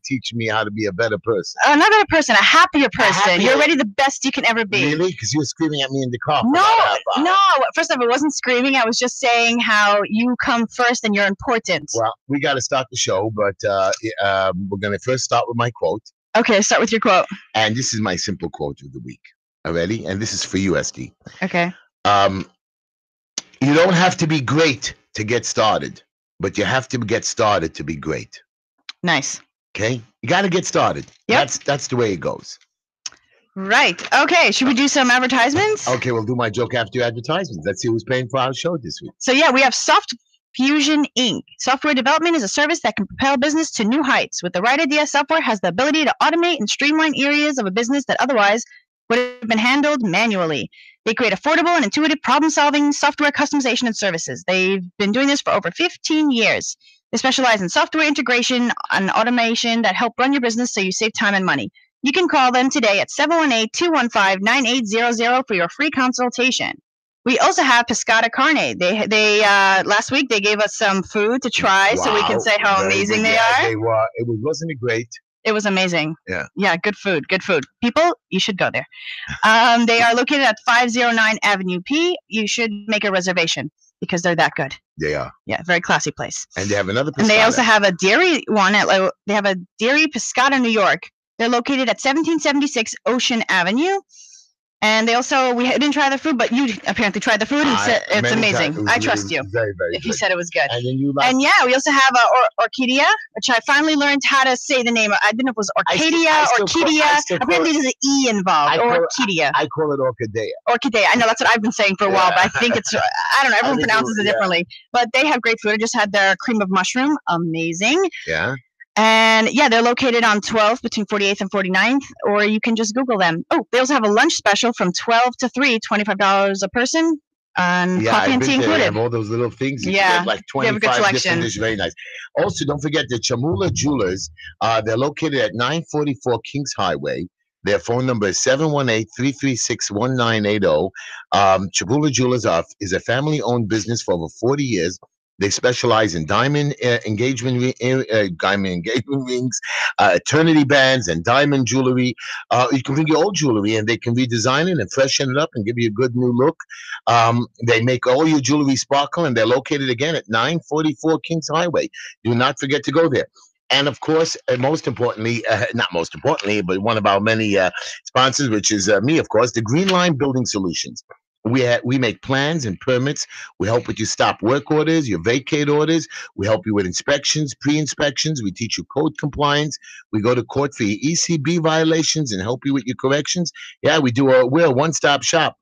teaching me how to be a better person. Not a better person, a happier person. You're already the best you can ever be. Really? Because you were screaming at me in the car for No, about a half hour. no. First off, I wasn't screaming. I was just saying how you come first and you're important. Well, we got to start the show, but we're going to first start with my quote. Okay, start with your quote. And this is my simple quote of the week. Ready? And this is for you, SD. Okay. You don't have to be great to get started, but you have to get started to be great. Nice. Okay? You got to get started. Yep. That's the way it goes. Right. Okay. Should we do some advertisements? Okay, we'll do my joke after your advertisements. Let's see who's paying for our show this week. So yeah, we have Soft Fusion Inc. Software development is a service that can propel business to new heights. With the right idea, software has the ability to automate and streamline areas of a business that otherwise would have been handled manually. They create affordable and intuitive problem-solving software customization and services. They've been doing this for over 15 years. They specialize in software integration and automation that help run your business so you save time and money. You can call them today at 718-215-9800 for your free consultation. We also have Pescata Carne. They last week they gave us some food to try, so we can say how amazing they are. They were. Wasn't it great? It was amazing. Yeah. Yeah, good food. Good food. People, you should go there. They are located at 509 Avenue P. You should make a reservation because they're that good. They are. Yeah, very classy place. And they have another Pescata. And they also have a dairy one they have a dairy Pescata New York. They're located at 1776 Ocean Avenue. And they also, we didn't try the food, but you apparently tried the food and said it's amazing. I trust you. Very, very if good. you said it was good. And then you yeah, we also have Orchidea, which I finally learned how to say the name. I didn't know if it was Orchidea, Orchidea. Apparently there's an E involved. Orchidea. I call it Orchidea. Orchidea. I know that's what I've been saying for a while, but I think it's, I don't know, everyone pronounces it differently. But they have great food. I just had their cream of mushroom. Amazing. Yeah. And yeah, they're located on 12th between 48th and 49th, or you can just Google them. Oh, they also have a lunch special from 12 to 3, $25 a person, and coffee and tea included. They have all those little things. Yeah, like 25 different dishes. Very nice. Also, don't forget the Chamula Jewelers. They're located at 944 Kings Highway. Their phone number is 718-336-1980. Chamula Jewelers is a family-owned business for over 40 years. They specialize in diamond engagement rings, eternity bands, and diamond jewelry. You can bring your old jewelry, and they can redesign it and freshen it up and give you a good new look. They make all your jewelry sparkle, and they're located again at 944 Kings Highway. Do not forget to go there. And of course, most importantly, not most importantly, but one of our many sponsors, which is me, of course, the Green Line Building Solutions. We make plans and permits. We help with your stop work orders, your vacate orders. We help you with inspections, pre-inspections. We teach you code compliance. We go to court for your ECB violations and help you with your corrections. Yeah, we're a one-stop shop.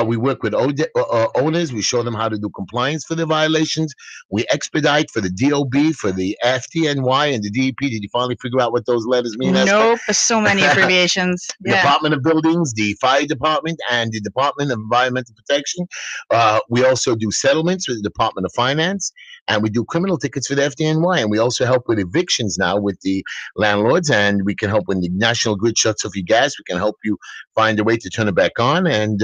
We work with owners. We show them how to do compliance for the violations. We expedite for the DOB, for the FDNY, and the DEP. Did you finally figure out what those letters mean? Nope, there's so many abbreviations. Yeah. Department of Buildings, the Fire Department, and the Department of Environmental Protection. We also do settlements with the Department of Finance, and we do criminal tickets for the FDNY. And we also help with evictions now with the landlords, and we can help when the National Grid shuts off your gas. We can help you find a way to turn it back on, and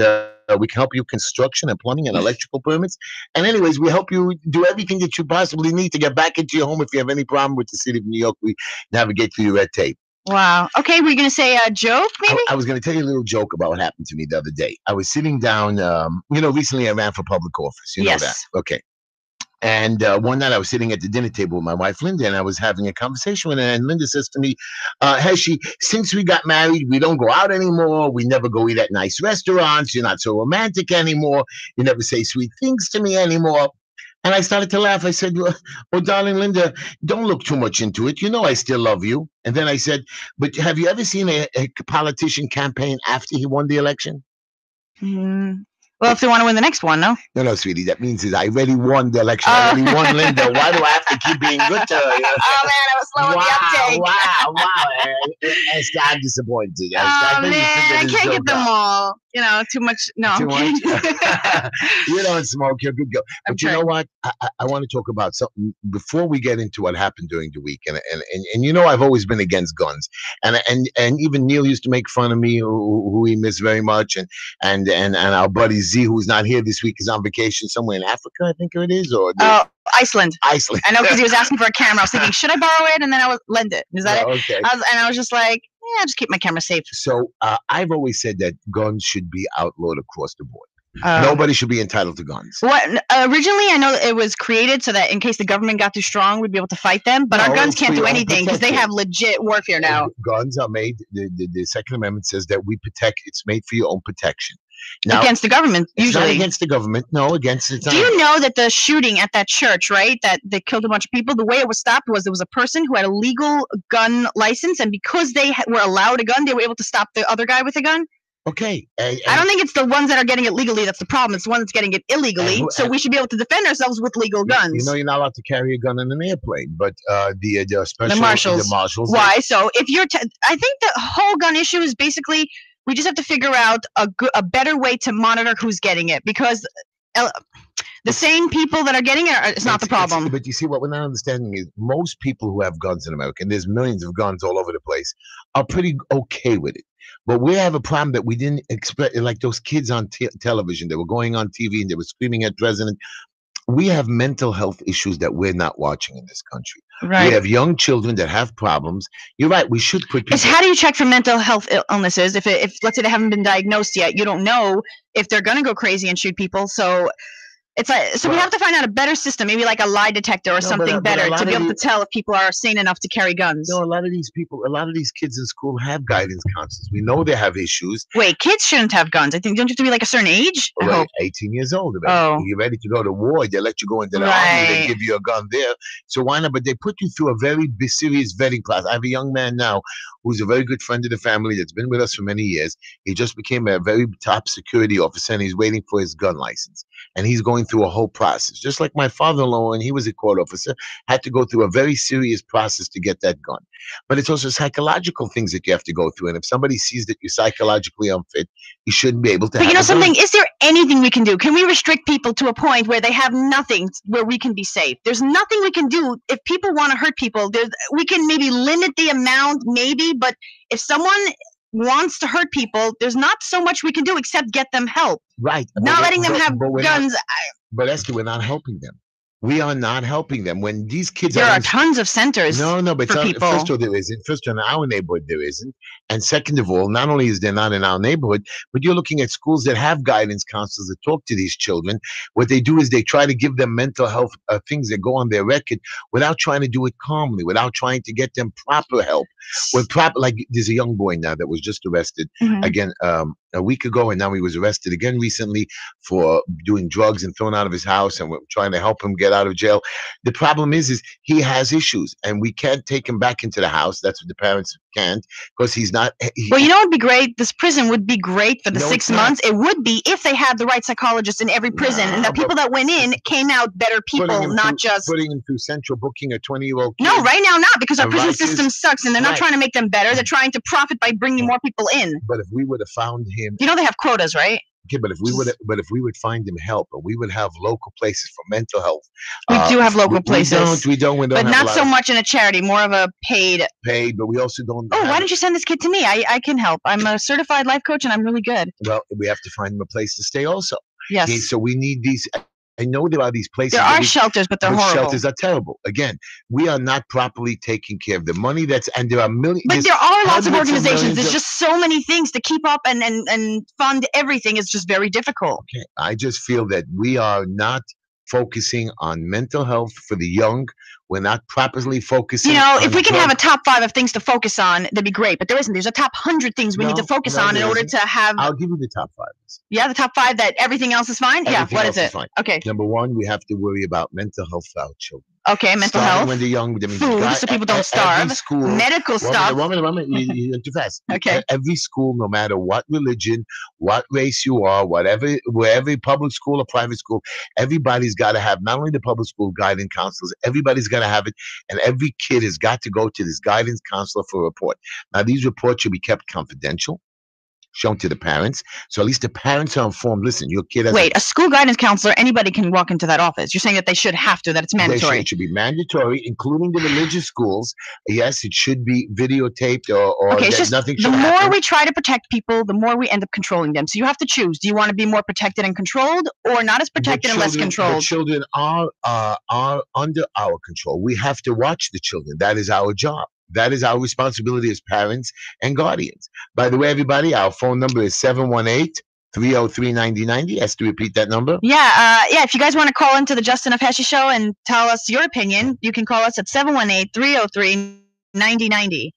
we can help you construction and plumbing and electrical permits. And anyways, we help you do everything that you possibly need to get back into your home. If you have any problem with the city of New York, we navigate through your red tape. Wow. Okay, we're going to say a joke, maybe? I was going to tell you a little joke about what happened to me the other day. I was sitting down, recently I ran for public office. You know that. Okay. And one night I was sitting at the dinner table with my wife, Linda, and I was having a conversation with her. And Linda says to me, Heshy, since we got married, we don't go out anymore. We never go eat at nice restaurants. You're not so romantic anymore. You never say sweet things to me anymore. And I started to laugh. I said, oh, darling Linda, don't look too much into it. You know I still love you. And then I said, but have you ever seen a politician campaign after he won the election? Well, if they want to win the next one, no? No, sweetie. That means I already won the election. I already won Linda. Why do I have to keep being good to her? Oh, man, I was slow on the uptake. Wow. I'm disappointed. Oh, man, I can't get them all. too much. No, Too I'm much. kidding. You don't smoke. You're a good girl. I'm But you know trying. what? I want to talk about something before we get into what happened during the week. And I've always been against guns. And even Neil used to make fun of me, who he missed very much. And our buddy Z, who's not here this week, is on vacation somewhere in Africa, I think it is, or Oh, Iceland. Iceland. I know, because he was asking for a camera. I was thinking, should I borrow it? And then I would lend it. Is that it? Okay. I was just like, yeah, just keep my camera safe. So I've always said that guns should be outlawed across the board. Oh. Nobody should be entitled to guns. What originally, I know it was created so that in case the government got too strong, we'd be able to fight them. But No, our guns it's can't for do your own anything because they protection. have legit warfare now. Guns are made. The Second Amendment says that we protect. It's made for your own protection. Now, Against the government, it's not usually. against the government. No, against it's Do you know that the shooting at that church, right, that they killed a bunch of people, the way it was stopped was there was a person who had a legal gun license, and because they were allowed a gun, they were able to stop the other guy with a gun? Okay. I don't think it's the ones that are getting it legally that's the problem. It's the one that's getting it illegally. So we should be able to defend ourselves with legal guns. You know, you're not allowed to carry a gun in an airplane, but the special marshals. The marshals. Why? So if you're, I think the whole gun issue is basically we just have to figure out a better way to monitor who's getting it, because the same people that are getting it is not the problem. But you see, what we're not understanding is most people who have guns in America, and there's millions of guns all over the place, are pretty okay with it. But we have a problem that we didn't expect, like those kids on television. They were going on TV and they were screaming at president. We have mental health issues that we're not watching in this country. Right. We have young children that have problems. You're right. We should put people. It's how do you check for mental health illnesses? If let's say they haven't been diagnosed yet, you don't know if they're gonna go crazy and shoot people. So it's like, we have to find out a better system, maybe like a lie detector or something better to be able to tell if people are sane enough to carry guns. No, a lot of these kids in school have guidance counselors. We know they have issues. Wait, kids shouldn't have guns. I think, don't you have to be like a certain age? Right, 18 years old. You're ready to go to war. They let you go into the army. They give you a gun there. So why not? But they put you through a very serious vetting class. I have a young man now who's a very good friend of the family that's been with us for many years. He just became a very top security officer, and he's waiting for his gun license. And he's going through a whole process, just like my father-in-law, when he was a court officer, had to go through a very serious process to get that gun. But it's also psychological things that you have to go through. And if somebody sees that you're psychologically unfit, you shouldn't be able to. But you know something? Is there anything we can do? Can we restrict people to a point where they have nothing where we can be safe? There's nothing we can do. If people want to hurt people, we can maybe limit the amount, maybe. But if someone wants to hurt people, there's not so much we can do except get them help. Right. Not letting them have guns. But Esther, we're not helping them. We are not helping them. When these kids there are tons of centers. No, but for people. First of all, there isn't. First of all, in our neighborhood, there isn't. And second of all, not only is there not in our neighborhood, but you're looking at schools that have guidance counselors that talk to these children. What they do is they try to give them mental health things that go on their record without trying to do it calmly, without trying to get them proper help. Like there's a young boy now that was just arrested again a week ago, and now he was arrested again recently for doing drugs and thrown out of his house, and we're trying to help him get out of jail. The problem is he has issues, and we can't take him back into the house. That's what the parents can't, because he's not. Well, you know what would be great? This prison would be great for the 6 months. It would be if they had the right psychologists in every prison, and the people that went in came out better people, not just putting him through Central, booking a 20-year-old kid. No, right now not, because our prison system sucks, and they're not trying to make them better. They're trying to profit by bringing more people in. But if we would have found him, you know they have quotas, right? Okay, but if we would find him help, or we would have local places for mental health. We do have local places. We don't. But not so much in a charity, more of a paid. Paid, but we also don't. Oh, why don't you send this kid to me? I can help. I'm a certified life coach, and I'm really good. Well, we have to find him a place to stay also. Yes. Okay, so we need these. I know there are these places. There are shelters, but they're horrible. Shelters are terrible. Again, we are not properly taking care of the money and there are millions. But there are lots of organizations. There's just so many things to keep up and fund everything. It's just very difficult. Okay, I just feel that we are not focusing on mental health for the young. We're not properly focusing. You know, if we can have a top 5 of things to focus on, that'd be great. But there isn't. There's a top 100 things we need to focus on in order to have. I'll give you the top 5. Yeah, the top 5 that everything else is fine. Yeah, what is it? Okay. Number 1, we have to worry about mental health for our children. Okay, mental health. When they're young, food, so people don't starve. School, medical stuff. Woman, you're too fast. Okay. Every school, no matter what religion, what race you are, wherever public school or private school, everybody's got to have not only the public school guidance counselors, everybody's got to have it, and every kid has got to go to this guidance counselor for a report. Now, these reports should be kept confidential. shown to the parents. So at least the parents are informed. Listen, your kid has Wait, a school guidance counselor, anybody can walk into that office. You're saying that they should have to, that it's mandatory. It should be mandatory, including the religious schools. Yes, it should be videotaped or Okay, it's just nothing the should more happen. we try to protect people, the more we end up controlling them. So you have to choose. Do you want to be more protected and controlled, or not as protected and less controlled? But children are under our control. We have to watch the children. That is our job. That is our responsibility as parents and guardians. By the way, everybody, our phone number is 718-303-9090. Has to repeat that number. Yeah, if you guys want to call into the Justin F. Heshy Show and tell us your opinion, you can call us at 718-303-9090.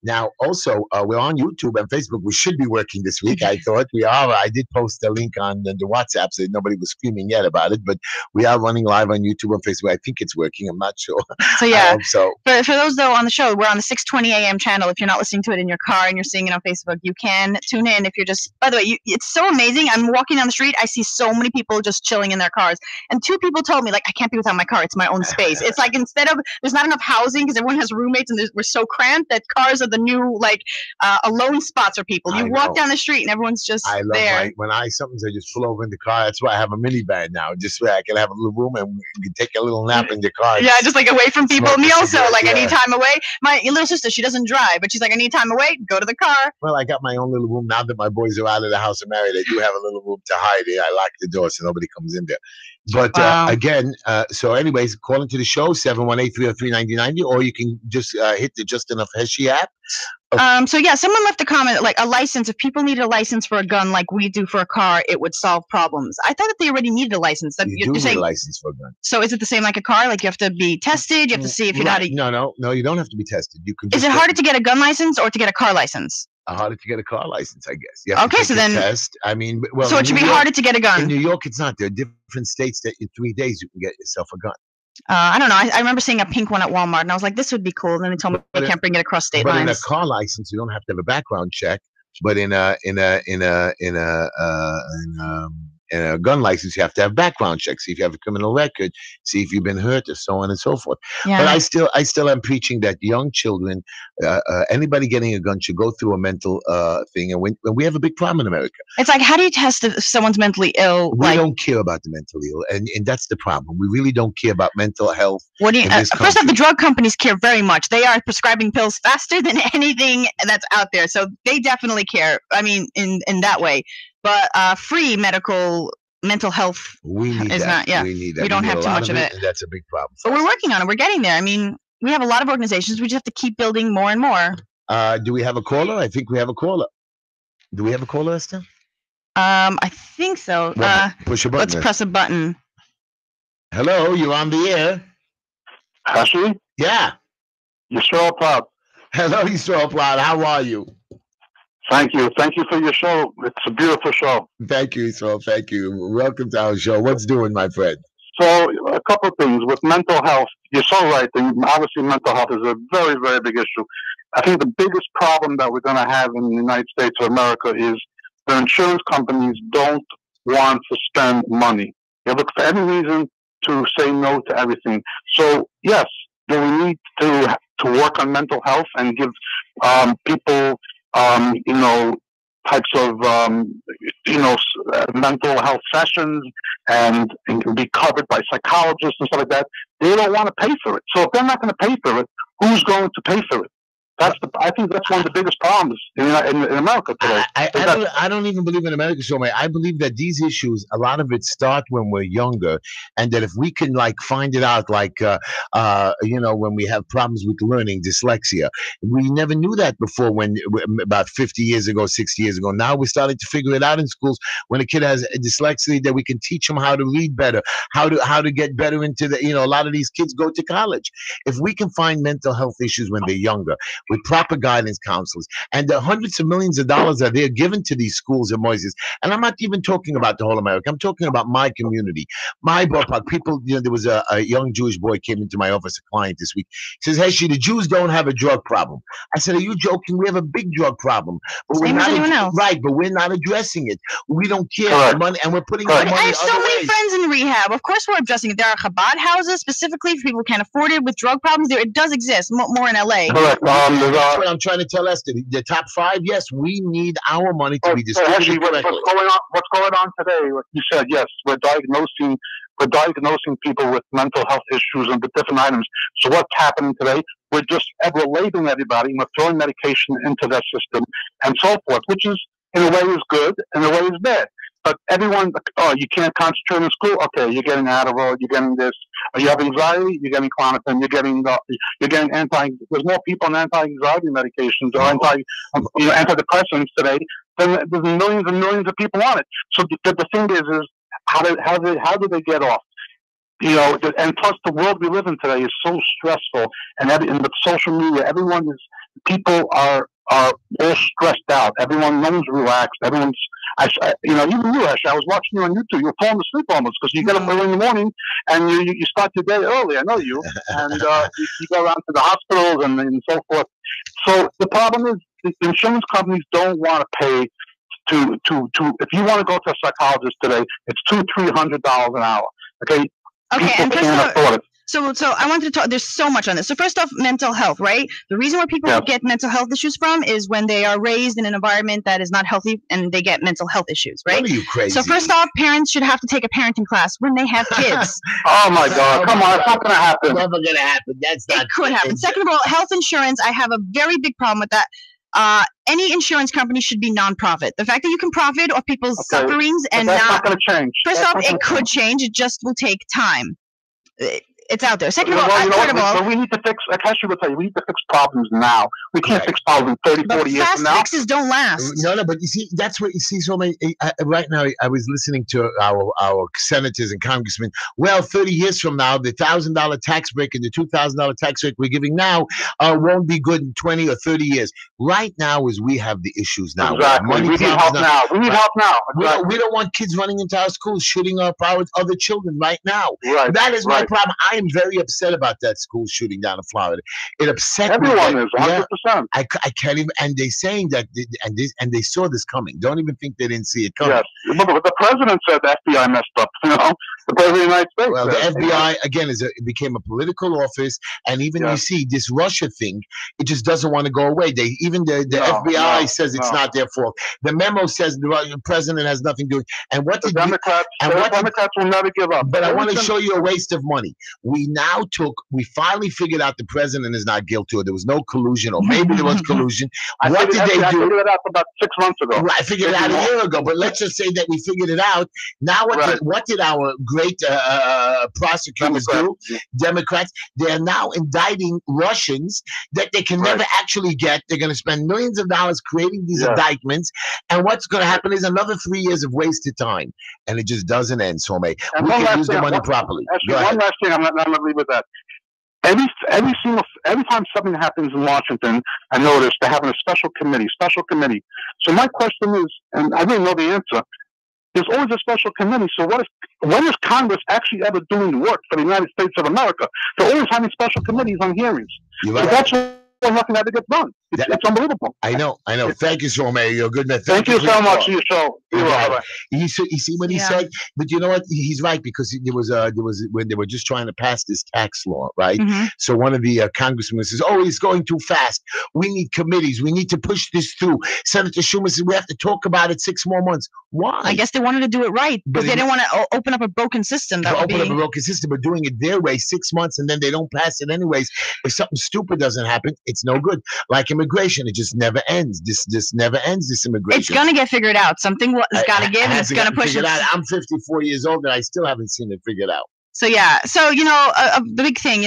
Now, also, we're on YouTube and Facebook. We should be working this week. I thought we are. I did post a link on the WhatsApp, so nobody was screaming yet about it. But we are running live on YouTube and Facebook. I think it's working. I'm not sure. So yeah. I hope so. For those though on the show, we're on the 6:20 a.m. channel. If you're not listening to it in your car and you're seeing it on Facebook, you can tune in. If you're just, by the way, it's so amazing. I'm walking down the street. I see so many people just chilling in their cars, and 2 people told me, like, I can't be without my car. It's my own space. It's like, instead of, there's not enough housing because everyone has roommates and we're so cramped that cars are the new alone spots for people. You walk down the street and everyone's just there. When sometimes I just pull over in the car. That's why I have a minivan now, just so I can have a little room and you can take a little nap in the car. Yeah, just like away from people. Me also, like, I need time away. My little sister, she doesn't drive, but she's like, I need time away. Go to the car. Well, I got my own little room now that my boys are out of the house and married. I do have a little room to hide in. I lock the door so nobody comes in there. But again, so anyways, call into the show, 718-303-9090, or you can just hit the Justin F. Heshy app. So yeah, someone left a comment, like, a license. If people needed a license for a gun like we do for a car, it would solve problems. I thought that they already needed a license. You do need a license for a gun. So is it the same like a car? Like, you have to be tested? You have to see if you're not. No, you don't have to be tested. You can. Is it harder to get a gun license or to get a car license? Harder to get a car license, I guess. You have okay, so then test. I mean, well, so it should be harder to get a gun. In New York, it's not. There are different states that in 3 days you can get yourself a gun. I don't know. I remember seeing a pink one at Walmart, and I was like, this would be cool. And then they told me I can't bring it across state lines. But in a car license, you don't have to have a background check. But in a gun license, you have to have background checks. See if you have a criminal record, see if you've been hurt, or so on and so forth. Yeah. But I still am preaching that young children, anybody getting a gun should go through a mental thing. And when we have a big problem in America, it's like, how do you test if someone's mentally ill? We don't care about the mentally ill, and that's the problem. We really don't care about mental health. What do you? First off, the drug companies care very much. They are prescribing pills faster than anything that's out there, so they definitely care. I mean, in that way. But free mental health is not. Yeah, we don't have too much of it. And that's a big problem. But we're working on it. We're getting there. I mean, we have a lot of organizations. We just have to keep building more and more. Do we have a caller? I think we have a caller. Do we have a caller, Esther? I think so. Well, push a button. Let's press a button. Hello, you're on the air. Heshy? Yeah. Yisrael Proud. Hello, Yisrael Proud. How are you? Thank you. Thank you for your show. It's a beautiful show. Thank you, Yisrael. Thank you. Welcome to our show. What's doing, my friend? So, a couple of things. With mental health, you're so right. Obviously, mental health is a very, very big issue. I think the biggest problem that we're going to have in the United States of America is the insurance companies don't want to spend money. They look for any reason to say no to everything. So, yes, do we need to work on mental health and give people types of, mental health sessions and be covered by psychologists and stuff like that? They don't want to pay for it. So if they're not going to pay for it, who's going to pay for it? I think that's one of the biggest problems in America today. I don't even believe in America so much. I believe that these issues, a lot of it start when we're younger, and that if we can find it out, when we have problems with learning, dyslexia, we never knew that before. When about 50 years ago, 60 years ago, now we're starting to figure it out in schools. When a kid has dyslexia, that we can teach them how to read better, how to get better into the. A lot of these kids go to college. If we can find mental health issues when they're younger, with proper guidance counselors, and the hundreds of millions of dollars that they're given to these schools in Moises. And I'm not even talking about the whole America. I'm talking about my community, my ballpark. People, there was a young Jewish boy came into my office, a client this week. He says, "Heshy, the Jews don't have a drug problem." I said, "Are you joking? We have a big drug problem, but we're not right. But we're not addressing it. We don't care about money, and we're putting our money I have so other many ways. friends in rehab. Of course, we're addressing it. There are Chabad houses specifically for people who can't afford it with drug problems. It does exist more in LA. Correct. And that's what I'm trying to tell Esther. The top 5, yes, we need our money to be distributed correctly. What's going on today? Like you said, yes, we're diagnosing people with mental health issues and with different items. So what's happening today? We're labeling everybody, and we're throwing medication into their system and so forth, which is in a way is good, in a way is bad. But everyone, you can't concentrate in school. Okay, you're getting Adderall, you're getting this. You have anxiety, you're getting Klonopin, you're getting There's more people on anti-anxiety medications or antidepressants today than there's millions and millions of people on it. So the thing is how do they get off? And plus the world we live in today is so stressful, and with social media, people are all stressed out. No one's relaxed. Even you, Heshy, I was watching you on YouTube. You're falling asleep almost because you get up early in the morning and you start your day early. I know you, and you go around to the hospitals and so forth. So the problem is the insurance companies don't want to pay to if you want to go to a psychologist today, it's $200-300 an hour. Okay, and can't afford it. So I wanted to talk. There's so much on this. So first off, mental health, right? The reason why people get mental health issues from is when they are raised in an environment that is not healthy, and they get mental health issues, right? What are you crazy? So first off, parents should have to take a parenting class when they have kids. Oh my God! Come on, it's not going to happen. Never going to happen. That's not. It could happen. Second of all, health insurance. I have a very big problem with that. Any insurance company should be nonprofit. The fact that you can profit off people's sufferings and that's not going to change. First off, it could change. It just will take time. It's out there. Second of all, we need to fix. Like Heshy will tell you, we need to fix problems now. We can't fix problems 30, 40 years from now. Fast fixes don't last. No, but you see, that's what you see. So many. Right now, I was listening to our senators and congressmen. Well, 30 years from now, the $1,000 tax break and the $2,000 tax break we're giving now won't be good in 20 or 30 years. Right now, is we have the issues now. Exactly. We need help now. We need help now. Exactly. We don't want kids running into our schools, shooting up our other children right now. Right. That is my problem. I am very upset about that school shooting down in Florida. It upset me. Everyone is 100%. I can't even. And they're saying that, and they saw this coming. Don't even think they didn't see it coming. Yes, but the president said the FBI messed up. The president of the United States. Well, the FBI again it became a political office, and even you see this Russia thing, it just doesn't want to go away. The FBI says it's not their fault. The memo says the president has nothing to do. And what the Democrats? Democrats will never give up. But I want to show you a waste of money. We finally figured out the president is not guilty, or there was no collusion, or maybe there was collusion. What did they do? I figured it out about 6 months ago. Right, I figured it out a year ago, but let's just say that we figured it out. Now, what did our great prosecutors do? Democrats. They're now indicting Russians that they can never actually get. They're going to spend millions of dollars creating these indictments, and what's going to happen is another 3 years of wasted time, and it just doesn't end. So, we can use the money properly. One last thing, I'm going to leave with that. Every time something happens in Washington, I notice they're having a special committee. So my question is, and I didn't know the answer, there's always a special committee. So when is Congress actually ever doing work for the United States of America? They're always having special committees on hearings. So that's why nothing ever gets done. It's unbelievable. I know. Thank you, Somay. You're a good man. Thank you so much for your show. You see what he said? But you know what? He's right, because there was when they were just trying to pass this tax law, right? Mm-hmm. So one of the congressmen says, he's going too fast. We need committees. We need to push this through. Senator Schumer said, we have to talk about it 6 more months. Why? I guess they wanted to do it right, because they didn't want to open up a broken system. Open up a broken system, but doing it their way, 6 months, and then they don't pass it anyways. If something stupid doesn't happen, it's no good. Like immigration, it just never ends. This never ends, this immigration. It's going to get figured out. Something has got to give, and it's going to push it out. I'm 54 years old, and I still haven't seen it figured out. So the big thing,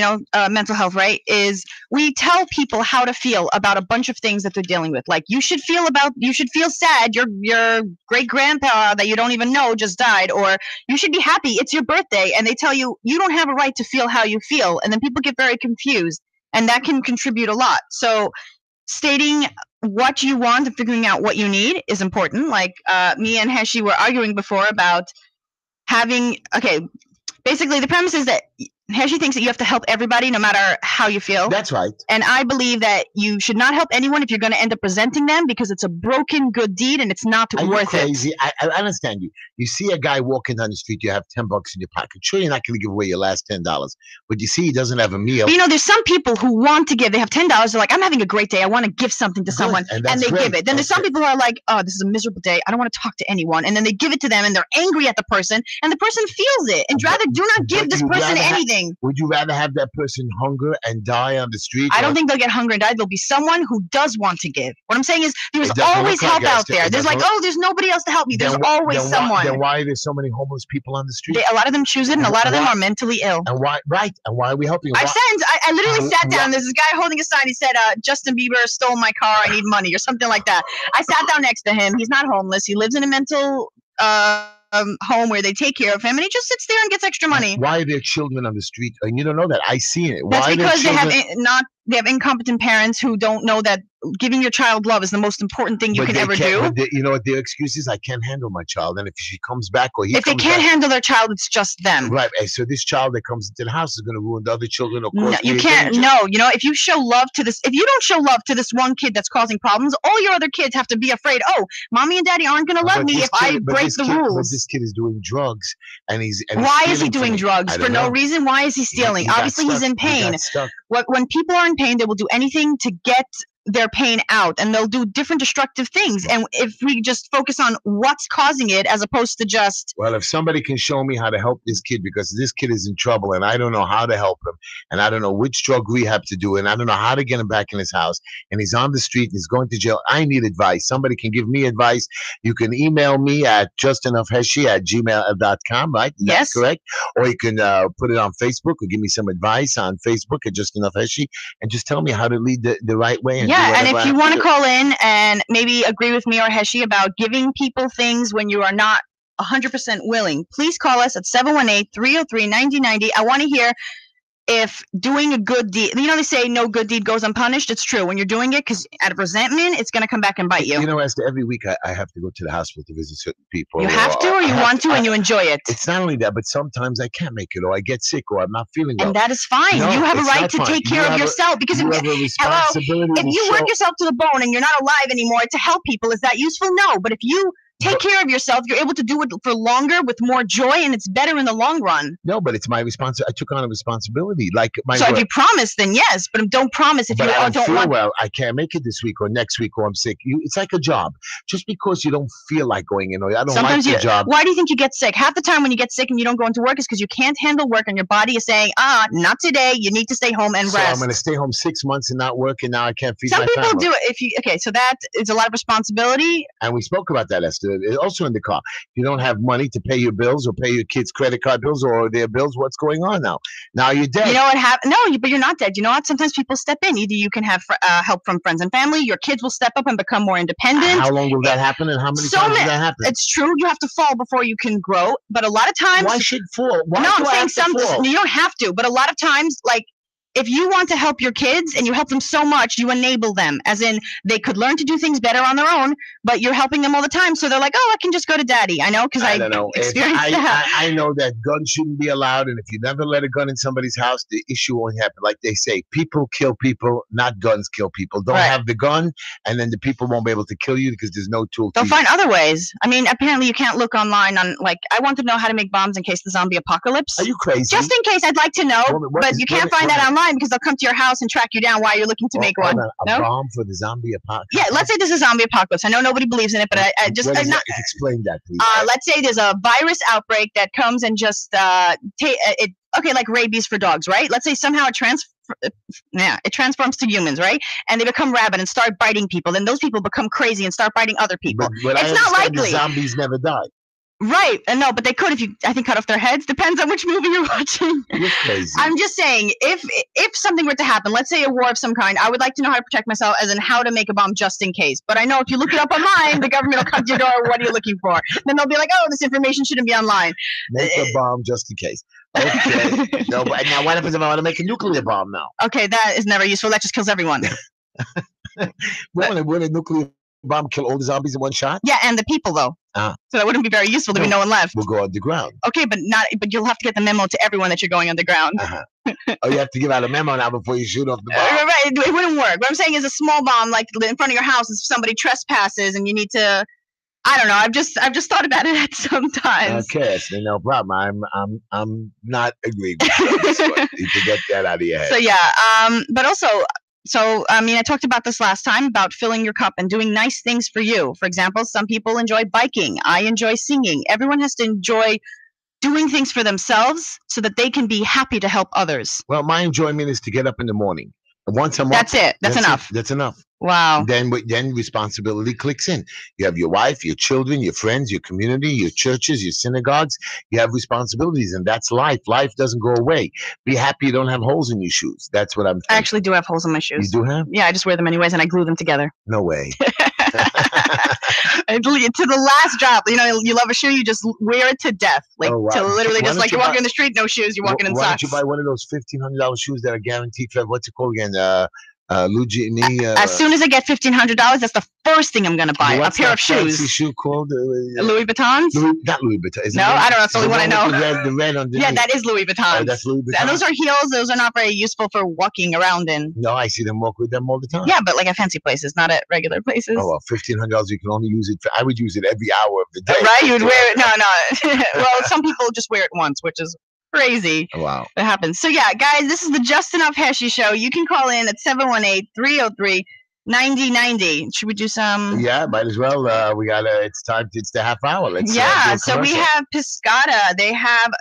mental health, right, is we tell people how to feel about a bunch of things that they're dealing with. Like you should feel sad. Your great grandpa that you don't even know just died, or you should be happy. It's your birthday, and they tell you don't have a right to feel how you feel, and then people get very confused, and that can contribute a lot. So stating what you want and figuring out what you need is important. Like me and Heshy were arguing before about basically the premise is that Heshy thinks that you have to help everybody no matter how you feel. That's right. And I believe that you should not help anyone if you're going to end up resenting them, because it's a broken good deed and it's not Are you worth crazy? it. I understand you. You see a guy walking down the street, you have $10 in your pocket. Sure, you're not going to give away your last $10, but you see he doesn't have a meal. But, you know, there's some people who want to give. They have $10. They're like, I'm having a great day. I want to give something to someone, and they that's great. give it. Then there's some people who are like, oh, this is a miserable day. I don't want to talk to anyone. And then they give it to them, and they're angry at the person, and the person feels it. And rather, do not give this person anything. Would you rather have that person hunger and die on the street? I don't think they'll get hungry and die. There'll be someone who does want to give. What I'm saying is, there's always help out there. There's like, oh, there's nobody else to help me. There's always someone. Then why are there so many homeless people on the street? A lot of them choose it, and a lot of them are mentally ill. And why? Right? And why are we helping? I literally sat down. There's this guy holding a sign. He said, "Justin Bieber stole my car. I need money," or something like that. I sat down next to him. He's not homeless. He lives in a mental home where they take care of him, and he just sits there and gets extra money. Why are there children on the street? And you don't know that. I see it. That's because they have incompetent parents who don't know that giving your child love is the most important thing you can ever do. You know what their excuse is? I can't handle my child. And if she comes back or if they can't handle their child, it's just them. Right. So this child that comes into the house is going to ruin the other children. Or no, you can't. No, you know, if you show love to this, if you don't show love to this one kid that's causing problems, all your other kids have to be afraid. Oh, mommy and daddy aren't going to love me if I break the rules. But this kid is doing drugs, and why is he doing drugs for no reason? Why is he stealing? Obviously, he's in pain. When people are in pain, they will do anything to get their pain out, and they'll do different destructive things. And if we just focus on what's causing it as opposed to just, well, if somebody can show me how to help this kid, because this kid is in trouble and I don't know how to help him, and I don't know which drug rehab to do, and I don't know how to get him back in his house, and he's on the street and he's going to jail, I need advice. Somebody can give me advice. You can email me at justenoughheshy@gmail.com, right? Yes. That's correct. Or you can put it on Facebook, or give me some advice on Facebook at JustEnoughHeshy, and just tell me how to lead the right way. And if you want to call in and maybe agree with me or Heshy about giving people things when you are not 100% willing, please call us at 718-303-9090. I want to hear if doing a good deed, you know, they say no good deed goes unpunished. It's true when you're doing it, because out of resentment, it's going to come back and bite you. You know, Esther, every week I have to go to the hospital to visit certain people. You have to, or you want to, and you enjoy it? It's not only that, but sometimes I can't make it, or I get sick, or I'm not feeling well. And that is fine. No, you have a right to take care of yourself, because if you work yourself to the bone and you're not alive anymore to help people, is that useful? No. But if you take care of yourself, you're able to do it for longer with more joy, and it's better in the long run. No, but it's my responsibility. I took on a responsibility. Like so if you promise, then yes, but don't promise if you don't want. Well, I can't make it this week or next week, or I'm sick. It's like a job. Just because you don't feel like going in, or I don't like the job. Why do you think you get sick? Half the time when you get sick and you don't go into work is because you can't handle work, and your body is saying, not today. You need to stay home and rest. So I'm going to stay home 6 months and not work, and now I can't feed my family. Some people do it. So that is a lot of responsibility. And we spoke about that, Esther. Also in the car, you don't have money to pay your bills or pay your kids' credit card bills or their bills. What's going on now? Now you're dead. You know what happened? No, but you're not dead. You know what? Sometimes people step in. Either you can have help from friends and family. Your kids will step up and become more independent. How long will that happen, and how many times will that happen? It's true. You have to fall before you can grow. But a lot of times, why should fall? Why no, I'm saying something. You don't have to. But a lot of times, like, if you want to help your kids and you help them so much, you enable them, as in they could learn to do things better on their own, but you're helping them all the time. So they're like, oh, I can just go to daddy. I know, because I experienced that. I know that guns shouldn't be allowed. And if you never let a gun in somebody's house, the issue won't happen. Like they say, people kill people, not guns kill people. Don't have the gun, and then the people won't be able to kill you because there's no tool. They'll find other ways. I mean, apparently you can't look online on, like, I want to know how to make bombs in case the zombie apocalypse. Are you crazy? Just in case, I'd like to know, but you can't find that online because they'll come to your house and track you down while you're looking to make one. A bomb for the zombie apocalypse? Yeah, let's say this is a zombie apocalypse. I know nobody believes in it, but I just... Explain that, please. Let's say there's a virus outbreak that comes and just... like rabies for dogs, right? Let's say somehow it transforms to humans, right? And they become rabid and start biting people. Then those people become crazy and start biting other people. But it's not likely. The zombies never die. Right. No, but they could if you, I think, cut off their heads. Depends on which movie you're watching. You're crazy. I'm just saying, if something were to happen, let's say a war of some kind, I would like to know how to protect myself, as in how to make a bomb just in case. But I know if you look it up online, the government will come to your door. What are you looking for? Then they'll be like, oh, this information shouldn't be online. Make a bomb just in case. Okay. No, but now what happens if I want to make a nuclear bomb now? Okay, that is never useful. That just kills everyone. When a nuclear bomb kill all the zombies in one shot? Yeah, and the people though. Ah. So that wouldn't be very useful. There'd be no one left. We'll go underground. Okay, but you'll have to get the memo to everyone that you're going underground. Oh, you have to give out a memo now before you shoot off the bomb. Right, it wouldn't work. What I'm saying is a small bomb, like in front of your house, if somebody trespasses and you need to. I don't know. I've just thought about it sometimes. Okay, so no problem. I'm not agreeing with you on this one. You can get that out of your head. So yeah, but also, I mean, I talked about this last time about filling your cup and doing nice things for you. For example, some people enjoy biking. I enjoy singing. Everyone has to enjoy doing things for themselves so that they can be happy to help others. Well, my enjoyment is to get up in the morning. And once I'm That's up, it. That's enough. That's enough. Wow. Then responsibility clicks in. You have your wife, your children, your friends, your community, your churches, your synagogues. You have responsibilities, and that's life. Life doesn't go away. Be happy you don't have holes in your shoes. That's what I'm thinking. I actually do have holes in my shoes. You do have? Yeah, I just wear them anyways, and I glue them together. No way. To the last drop. You know, you love a shoe, you just wear it to death. Like, to literally just like you're walking in the street, no shoes, you're walking in socks. Why don't you buy one of those $1,500 shoes that are guaranteed for, what's it called again? As soon as I get $1,500, that's the first thing I'm going to buy. A pair of shoes. What's that shoe called? Louis Vuittons? Not Louis Vuitton. No, I don't know. That's the only one I know. The red underneath. Yeah, that is Louis Vuitton. Oh, that's Louis Vuitton. And those are heels. Those are not very useful for walking around in. No, I see them walk with them all the time. Yeah, but like at fancy places, not at regular places. Oh, well, $1,500, you can only use it for, I would use it every hour of the day. Right? You would wear it. No. Well, some people just wear it once, which is crazy. Wow. It happens. So yeah, guys, this is the Just Enough Heshy Show. You can call in at 718-303-9090. Should we do some? Yeah, might as well. It's the half hour. Let's so we have Piscata. They have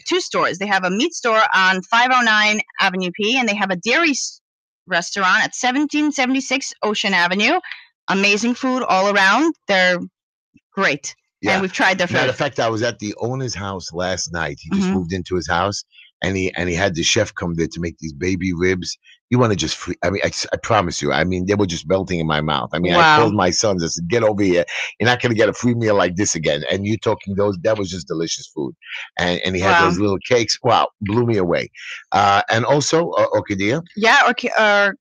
two stores. They have a meat store on 509 Avenue P, and they have a dairy restaurant at 1776 Ocean Avenue. Amazing food all around. They're great. Yeah. And we've tried their food. Matter of fact, I was at the owner's house last night. He just moved into his house, and he had the chef come there to make these baby ribs. You want to just I promise you. I mean, they were just melting in my mouth. I mean, wow. I told my sons, I said, get over here. You're not going to get a free meal like this again. And you talking that was just delicious food. And he had those little cakes. Wow, blew me away. And also, Orchidea. Yeah, Orchidea.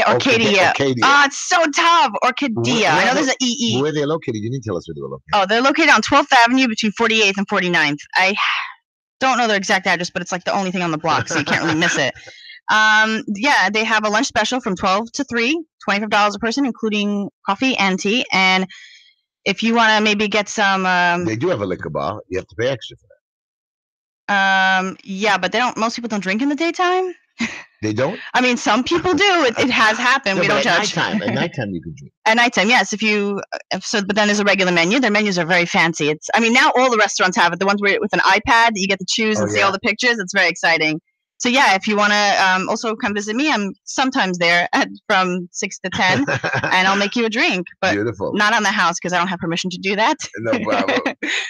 Oh, it's so tough. Orchidea. I know there's an EE. Where are they located? You didn't tell us where they were located. Oh, they're located on 12th Avenue between 48th and 49th. I don't know their exact address, but it's like the only thing on the block, so you can't really miss it. Yeah, they have a lunch special from 12 to 3, $25 a person, including coffee and tea. And if you want to maybe get some... they do have a liquor bar. You have to pay extra for that. Yeah, but most people don't drink in the daytime. They don't? I mean, some people do. It has happened. No, we don't judge. At nighttime you can drink. At nighttime, yes. But then there's a regular menu. Their menus are very fancy. I mean, now all the restaurants have it. The ones with an iPad, you get to choose and see all the pictures. It's very exciting. So yeah, if you want to also come visit me, I'm sometimes there from 6 to 10, and I'll make you a drink. But beautiful. Not on the house because I don't have permission to do that. No problem.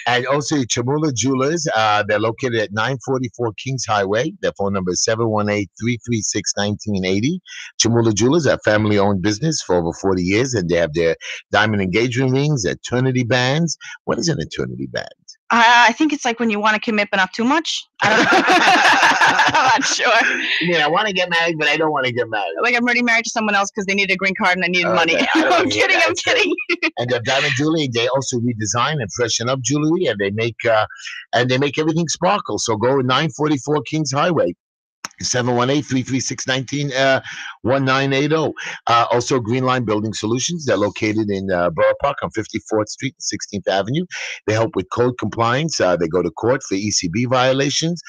And also Chamula Jewelers, they're located at 944 Kings Highway. Their phone number is 718-336-1980. Chamula Jewelers are a family-owned business for over 40 years, and they have their diamond engagement rings, eternity bands. What is an eternity band? I think it's like when you want to commit but not too much. I don't know. I'm not sure. Yeah, I want to get married, but I don't want to get married. Like I'm already married to someone else because they needed a green card and I needed money. I'm kidding. And the diamond jewelry, they also redesign and freshen up jewelry, and they make everything sparkle. So go 944 Kings Highway. 718-336-1980. Also, Green Line Building Solutions. They're located in Borough Park on 54th Street and 16th Avenue. They help with code compliance. They go to court for ECB violations.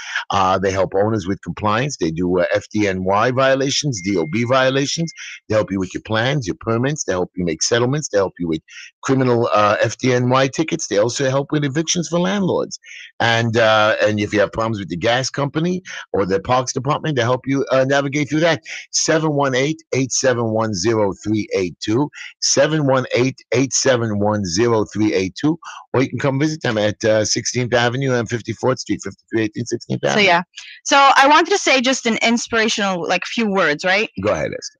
They help owners with compliance. They do FDNY violations, DOB violations. They help you with your plans, your permits. They help you make settlements. They help you with criminal FDNY tickets. They also help with evictions for landlords. And if you have problems with the gas company or the Parks Department, to help you navigate through that. 718-871-0382, 718-871-0382, or you can come visit them at 16th Avenue and 54th Street, 5318 16th Avenue. So yeah, so I wanted to say just an inspirational few words, right? Go ahead, Esther.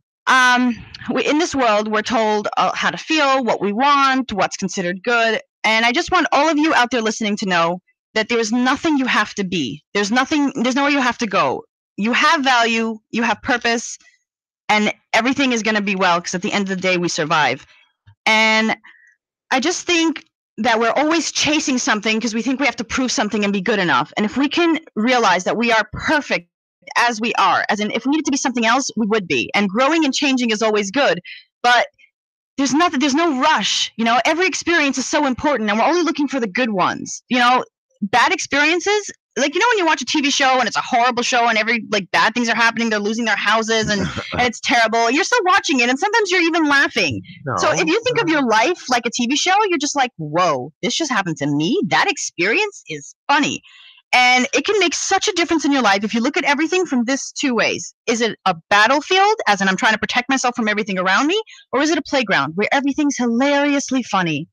In this world, we're told how to feel, what we want, what's considered good, and I just want all of you out there listening to know that there is nothing you have to be. There's nowhere you have to go. You have value, you have purpose, and everything is going to be well because at the end of the day, we survive. And I just think that we're always chasing something because we think we have to prove something and be good enough. And if we can realize that we are perfect as we are, as in if we needed to be something else, we would be. And growing and changing is always good, but there's no rush. Every experience is so important, and we're only looking for the good ones. Bad experiences, like when you watch a TV show and it's a horrible show and every bad things are happening, they're losing their houses and it's terrible. You're still watching it, and sometimes you're even laughing. No, so if you think of your life like a TV show, you're just like, whoa, this just happened to me. That experience is funny. And it can make such a difference in your life if you look at everything from this two ways. Is it a battlefield, as in I'm trying to protect myself from everything around me, or is it a playground where everything's hilariously funny?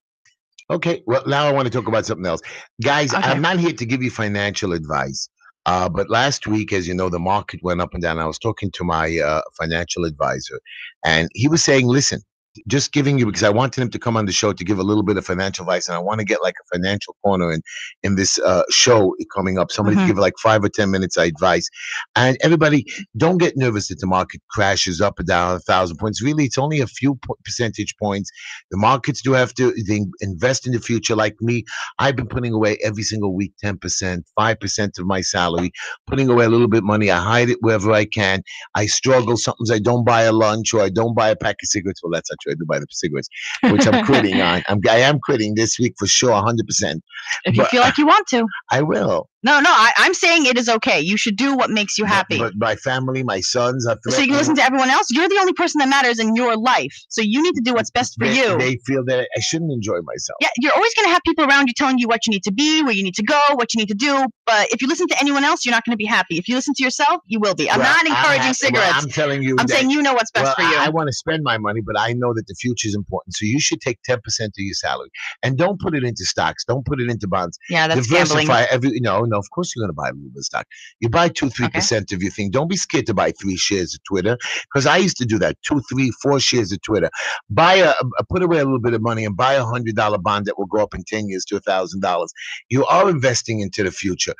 Okay, well, now I want to talk about something else. Guys, Okay. I'm not here to give you financial advice. But last week, as you know, the market went up and down. I was talking to my financial advisor, and he was saying, listen, just giving you, because I wanted him to come on the show to give a little bit of financial advice, and I want to get like a financial corner in this show coming up. Somebody to give like 5 or 10 minutes of advice. And everybody, don't get nervous that the market crashes up or down 1,000 points. Really, it's only a few percentage points. The markets do have to invest in the future. Like me, I've been putting away every single week 10%, 5% of my salary, putting away a little bit of money. I hide it wherever I can. I struggle. Sometimes I don't buy a lunch or I don't buy a pack of cigarettes. Well, that's not true. I do buy the cigarettes, which I'm quitting on. I am quitting this week for sure, 100%. If you feel like you want to. I will. No, I'm saying it is okay. You should do what makes you happy. But my family, my sons, so you can listen to everyone else. You're the only person that matters in your life. So you need to do what's best for you. They feel that I shouldn't enjoy myself. Yeah, you're always going to have people around you telling you what you need to be, where you need to go, what you need to do. But if you listen to anyone else, you're not going to be happy. If you listen to yourself, you will be. I'm not encouraging cigarettes. I'm telling you. I'm saying you know what's best for you. I want to spend my money, but I know that the future is important. So you should take 10% of your salary and don't put it into stocks. Don't put it into bonds. Yeah, that's diversify gambling. No, of course you're going to buy a little bit of stock. You buy 2-3% of your thing. Don't be scared to buy 3 shares of Twitter, because I used to do that. 2, 3, 4 shares of Twitter. Put away a little bit of money and buy $100 bond that will go up in 10 years to $1,000. You are investing into the future.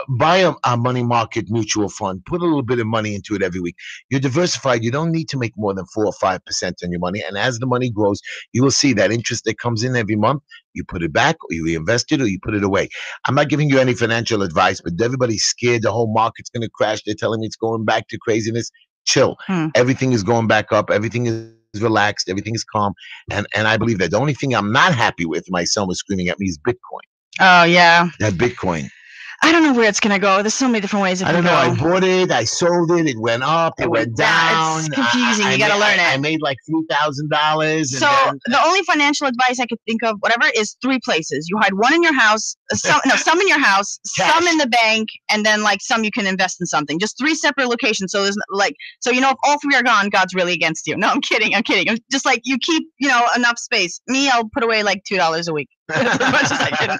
Buy a money market mutual fund. Put a little bit of money into it every week. You're diversified. You don't need to make more than 4 or 5% on your money. And as the money grows, you will see that interest that comes in every month. You put it back, or you reinvest it, or you put it away. I'm not giving you any financial advice, but everybody's scared the whole market's going to crash. They're telling me it's going back to craziness. Chill. Everything is going back up. Everything is relaxed. Everything is calm. And I believe that the only thing I'm not happy with, my son was screaming at me, is Bitcoin. Oh, yeah. That Bitcoin. I don't know where it's going to go. There's so many different ways it can go. I don't know. I bought it. I sold it. It went up. It went down. It's confusing. You got to learn it. I made like $3,000. So the only financial advice I could think of, whatever, is 3 places. You hide one in your house, some in your house, Cash. some in the bank, and then some you can invest in something. Just 3 separate locations. So there's if all 3 are gone, God's really against you. No, I'm kidding. I'm just you keep, enough space. Me, I'll put away like $2 a week. As much as I can.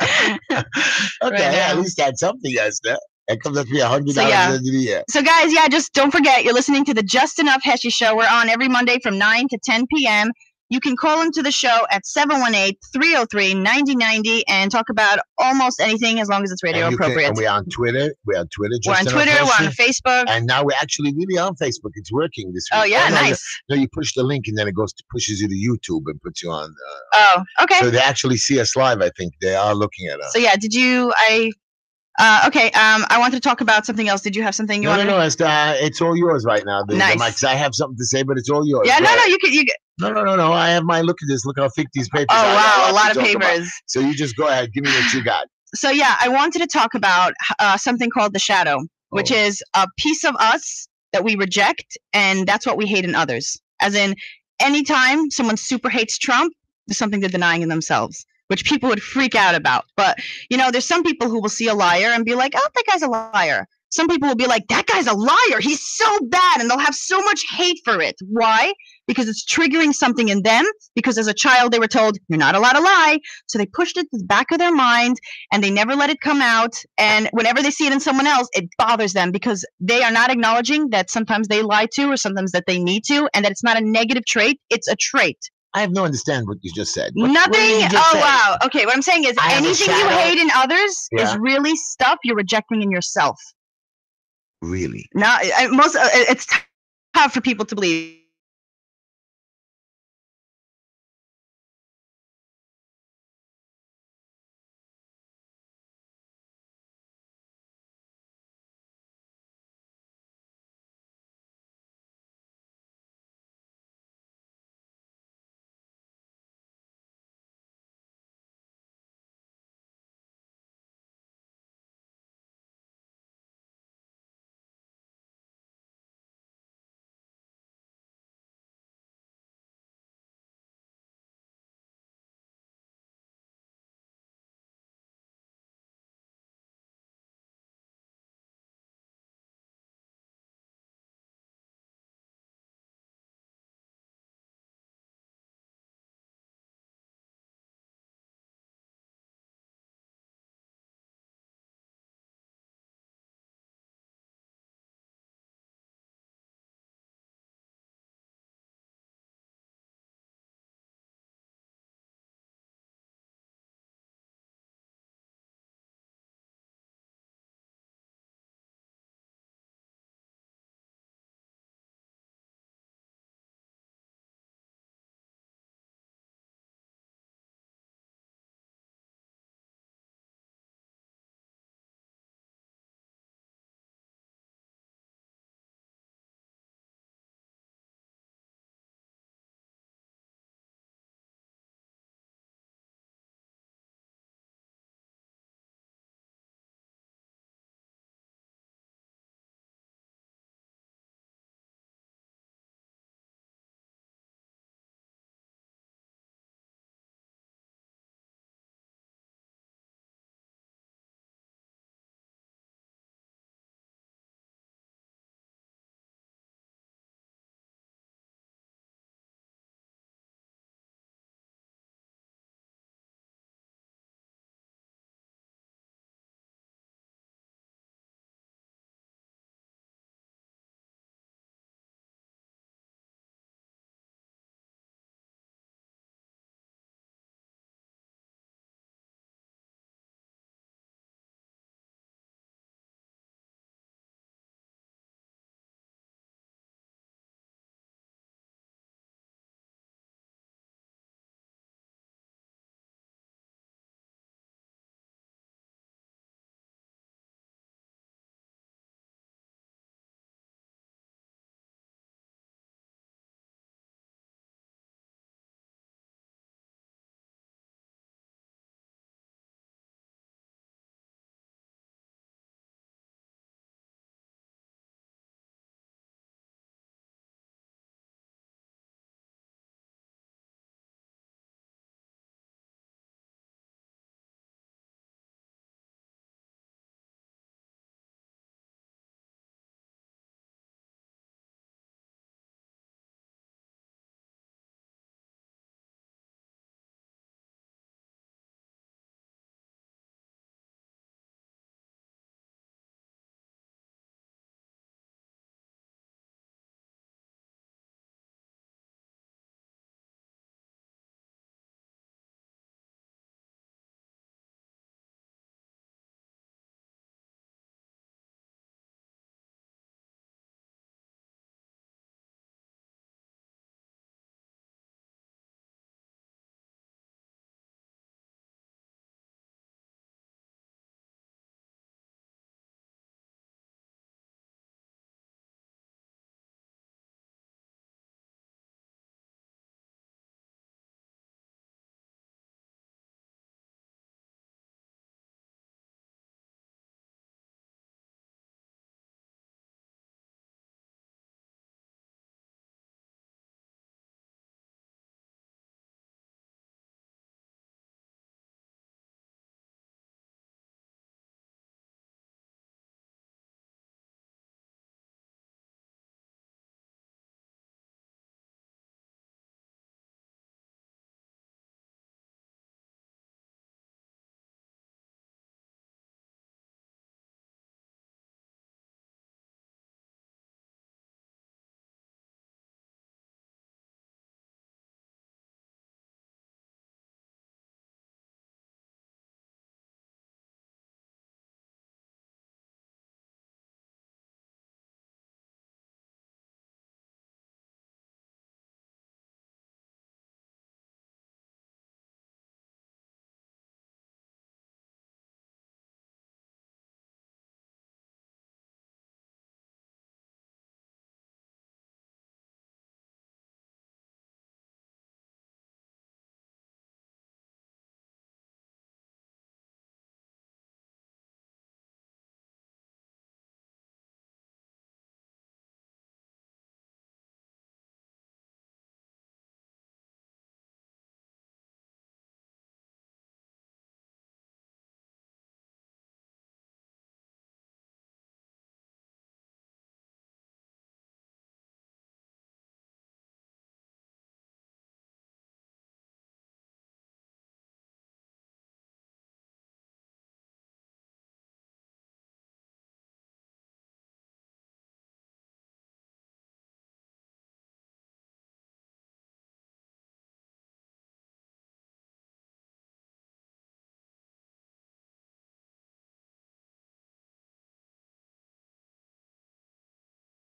Okay, at least that's something, Esther. That comes up to be $100 a year. So guys, just don't forget, you're listening to the Just Enough Heshy Show. We're on every Monday from 9 to 10 p.m. You can call into the show at 718-303-9090 and talk about almost anything as long as it's radio appropriate. And we're on Twitter. We're on Twitter. We're on Facebook. And now we're actually really on Facebook. It's working this week. Oh, yeah, nice. You push the link and then it pushes you to YouTube and puts you on. Oh, okay. So they actually see us live, I think. They are looking at us. So did you, I wanted to talk about something else. Did you have something you wanted? No, Esther, it's all yours right now. Nice. Because I have something to say, but it's all yours. Yeah, no, you can. No. I have my look at this. Look how thick these papers are. Oh, wow, a lot of papers. So you just go ahead. Give me what you got. So, I wanted to talk about something called the shadow, which is a piece of us that we reject, and that's what we hate in others. As in, anytime someone super hates Trump, there's something they're denying in themselves, which people would freak out about. But, there's some people who will see a liar and be like, oh, that guy's a liar. Some people will be like, that guy's a liar. He's so bad. And they'll have so much hate for it. Why? Because it's triggering something in them. Because as a child, they were told, you're not allowed to lie. So they pushed it to the back of their mind and they never let it come out. And whenever they see it in someone else, it bothers them because they are not acknowledging that sometimes they lie to, or sometimes that they need to, and that it's not a negative trait. It's a trait. I have no understand what you just said. Nothing. Wow. Okay. What I'm saying is anything you hate in others is really stuff you're rejecting in yourself. Really? No, it's tough for people to believe.